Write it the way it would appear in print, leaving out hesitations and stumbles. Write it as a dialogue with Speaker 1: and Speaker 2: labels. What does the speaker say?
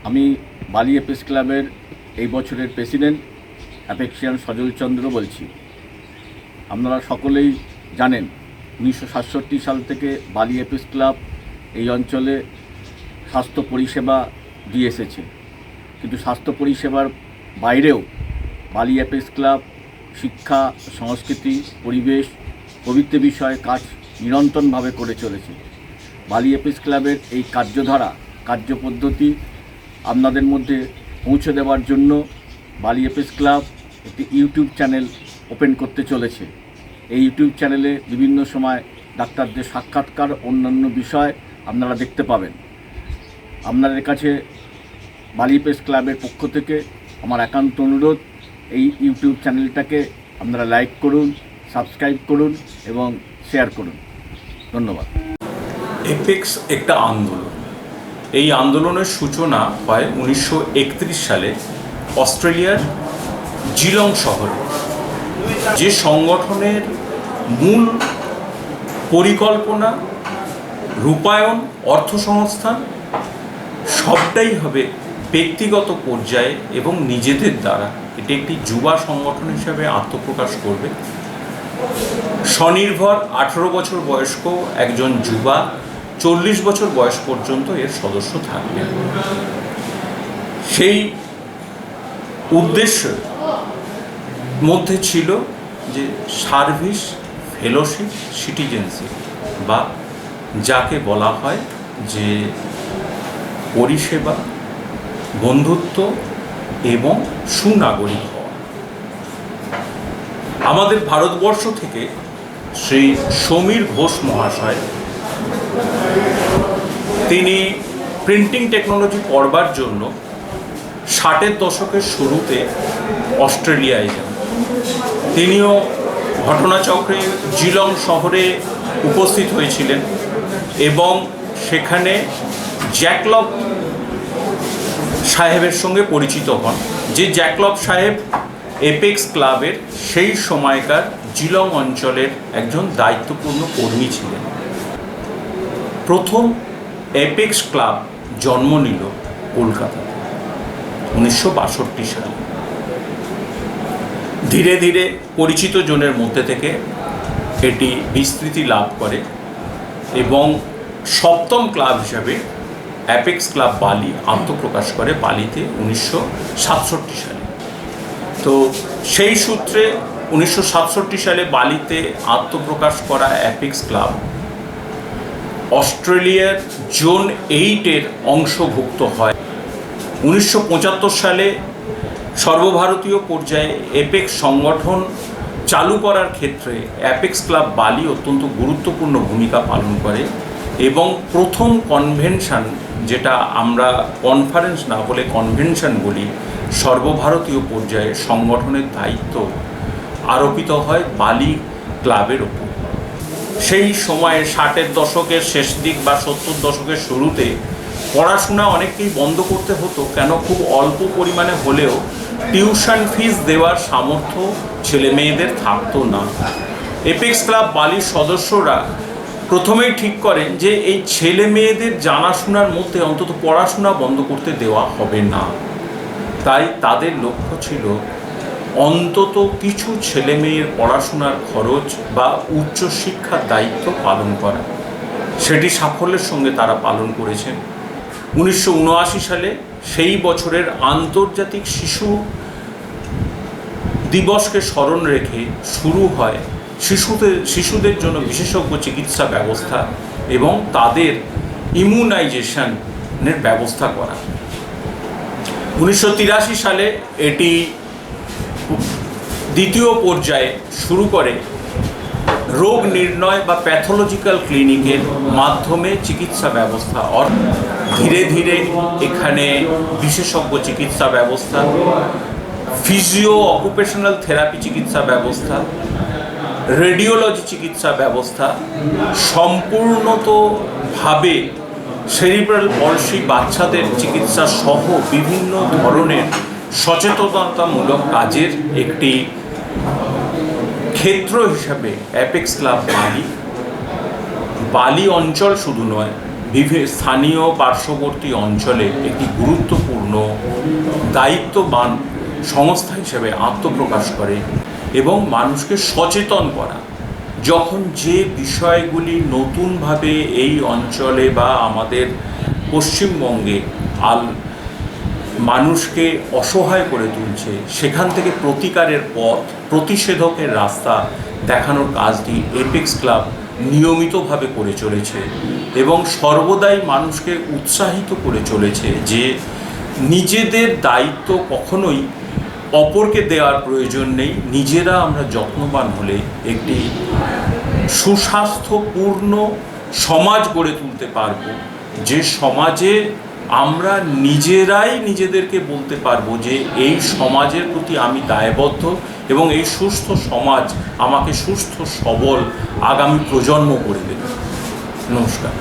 Speaker 1: আমি বালি এপিস ক্লাবের এই বছরের প্রেসিডেন্ট অ্যাপেক্সিয়ান সজল চন্দ্র বলছি। আপনারা সকলেই জানেন 1967 সাল থেকে বালি এপিস ক্লাব এই অঞ্চলে স্বাস্থ্য পরিষেবা দিয়ে এসেছে, কিন্তু স্বাস্থ্য পরিষেবার বাইরেও বালি এপিস ক্লাব শিক্ষা, সংস্কৃতি, পরিবেশ প্রভৃতি বিষয়ে কাজ নিরন্তরভাবে করে চলেছে। বালি এপিস ক্লাবের এই কার্যধারা, কার্যপদ্ধতি আপনাদের মধ্যে পৌঁছে দেওয়ার জন্য বালি এপিস ক্লাব একটি ইউটিউব চ্যানেল ওপেন করতে চলেছে। এই ইউটিউব চ্যানেলে বিভিন্ন সময় ডাক্তারদের সাক্ষাৎকার, অন্যান্য বিষয় আপনারা দেখতে পাবেন। আপনাদের কাছে বালি এপিস ক্লাবের পক্ষ থেকে আমার একান্ত অনুরোধ, এই ইউটিউব চ্যানেলটাকে আপনারা লাইক করুন, সাবস্ক্রাইব করুন এবং শেয়ার করুন। ধন্যবাদ।
Speaker 2: এপেক্স একটা আন্দোলন। এই আন্দোলনের সূচনা হয় 1931 সালে অস্ট্রেলিয়ার জিলং শহরে, যে সংগঠনের মূল পরিকল্পনা, রূপায়ণ, অর্থসংস্থান সবটাই হবে ব্যক্তিগত পর্যায়ে এবং নিজেদের দ্বারা। এটি একটি যুবা সংগঠন হিসাবে আত্মপ্রকাশ করবে। স্বনির্ভর 18 বছর বয়স্ক একজন যুবা 40 বছর বয়স পর্যন্ত এর সদস্য থাকবেন। সেই উদ্দেশ্যের মধ্যে ছিল যে সার্ভিস, ফেলোশিপ, সিটিজেনশিপ, বা যাকে বলা হয় যে পরিষেবা, বন্ধুত্ব এবং সুনাগরিক হওয়া। আমাদের ভারতবর্ষ থেকে শ্রী সমীর ঘোষ মহাশয়, তিনি প্রিন্টিং টেকনোলজি পড়বার জন্য 60-এর দশকের শুরুতে অস্ট্রেলিয়ায় যান। তিনিও ঘটনাচক্রে জিলং শহরে উপস্থিত হয়েছিলেন এবং সেখানে জ্যাকলব সাহেবের সঙ্গে পরিচিত হন, যে জ্যাকলব সাহেব এপেক্স ক্লাবের সেই সময়কার জিলং অঞ্চলের একজন দায়িত্বপূর্ণ কর্মী ছিলেন। প্রথম এপেক্স ক্লাব জন্ম নিল কলকাতাতে 1962 সালে। ধীরে ধীরে পরিচিত জনের মধ্যে থেকে এটি বিস্তৃতি লাভ করে এবং 7ম ক্লাব হিসাবে অ্যাপেক্স ক্লাব বালি আত্মপ্রকাশ করে বালিতে 1967 সালে। তো সেই সূত্রে 1967 সালে বালিতে আত্মপ্রকাশ করা অ্যাপেক্স ক্লাব অস্ট্রেলিয়ার জোন 8-এর অংশভুক্ত হয়। 1975 সালে সর্বভারতীয় পর্যায়ে এপেক্স সংগঠন চালু করার ক্ষেত্রে অ্যাপেক্স ক্লাব বালি অত্যন্ত গুরুত্বপূর্ণ ভূমিকা পালন করে এবং প্রথম কনভেনশন, যেটা আমরা কনফারেন্স না বলে কনভেনশন বলি, সর্বভারতীয় পর্যায়ে সংগঠনের দায়িত্ব আরোপিত হয় বালি ক্লাবের ওপর। সেই সময়ে 60-এর দশকের শেষ দিক বা 70 দশকের শুরুতে পড়াশোনা অনেককেই বন্ধ করতে হতো, কেন খুব অল্প পরিমাণে হলেও টিউশন ফিস দেওয়ার সামর্থ্য ছেলে মেয়েদের থাকতো না। এপেক্স ক্লাব বালির সদস্যরা প্রথমেই ঠিক করেন যে এই ছেলে মেয়েদের জানাশোনার মধ্যে অন্তত পড়াশোনা বন্ধ করতে দেওয়া হবে না। তাই তাদের লক্ষ্য ছিল অন্তত কিছু ছেলে মেয়ের পড়াশোনার খরচ বা উচ্চশিক্ষার দায়িত্ব পালন করা। সেটি সাফল্যের সঙ্গে তারা পালন করেছেন। 1979 সালে সেই বছরের আন্তর্জাতিক শিশু দিবসকে স্মরণ রেখে শুরু হয় শিশুদের জন্য বিশেষজ্ঞ চিকিৎসা ব্যবস্থা এবং তাদের ইমিউনাইজেশনের ব্যবস্থা করা। 1983 সালে এটি দ্বিতীয় পর্যায়ে শুরু করে রোগ নির্ণয় বা প্যাথোলজিক্যাল ক্লিনিকের মাধ্যমে চিকিৎসা ব্যবস্থা। ধীরে ধীরে এখানে বিশেষজ্ঞ চিকিৎসা ব্যবস্থা, ফিজিও অকুপেশনাল থেরাপি চিকিৎসা ব্যবস্থা, রেডিওলজি চিকিৎসা ব্যবস্থা, সম্পূর্ণতভাবে সেরিব্রাল পলসি বাচ্চাদের চিকিৎসা সহ বিভিন্ন ধরনের সচেতনতামূলক কাজের একটি ক্ষেত্র হিসাবে অ্যাপেক্স ক্লাব বালি অঞ্চল শুধু নয়, স্থানীয় পার্শ্ববর্তী অঞ্চলে একটি গুরুত্বপূর্ণ দায়িত্ববান সংস্থা হিসেবে আত্মপ্রকাশ করে এবং মানুষকে সচেতন করা। যখন যে বিষয়গুলি নতুনভাবে এই অঞ্চলে বা আমাদের পশ্চিমবঙ্গে মানুষকে অসহায় করে তুলছে, সেখান থেকে প্রতিকারের পথ, প্রতিষেধকের রাস্তা দেখানোর কাজটি এপেক্স ক্লাব নিয়মিতভাবে করে চলেছে এবং সর্বদাই মানুষকে উৎসাহিত করে চলেছে যে নিজেদের দায়িত্ব কখনোই অপরকে দেওয়ার প্রয়োজন নেই। নিজেরা আমরা যত্নবান হলে একটি সুস্বাস্থ্যপূর্ণ সমাজ গড়ে তুলতে পারবো, যে সমাজে আমরা নিজেরাই নিজেদেরকে বলতে পারবো যে এই সমাজের প্রতি আমি দায়বদ্ধ এবং এই সুস্থ সমাজ আমাকে সুস্থ সবল আগামী প্রজন্ম করে দেবে। নমস্কার।